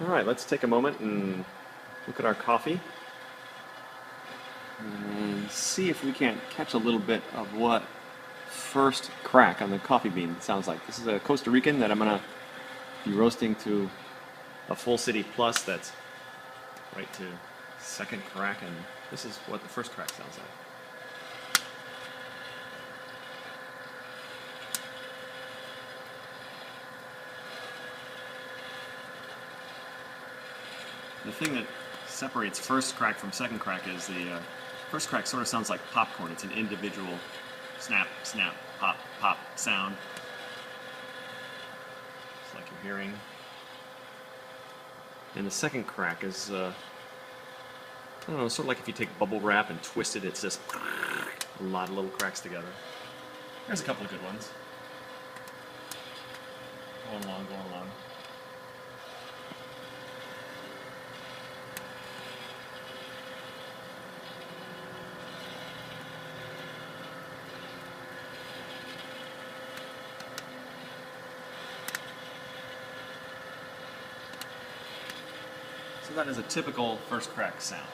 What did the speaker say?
All right, let's take a moment and look at our coffee and see if we can't catch a little bit of what first crack on the coffee bean sounds like. This is a Costa Rican that I'm going to be roasting to a full city plus that's right to second crack, and this is what the first crack sounds like. The thing that separates first crack from second crack is the first crack sort of sounds like popcorn. It's an individual snap, snap, pop, pop sound. It's like you're hearing. And the second crack is, I don't know, sort of like if you take bubble wrap and twist it, it's just a lot of little cracks together. There's a couple of good ones. Going along, going along. So that is a typical first crack sound.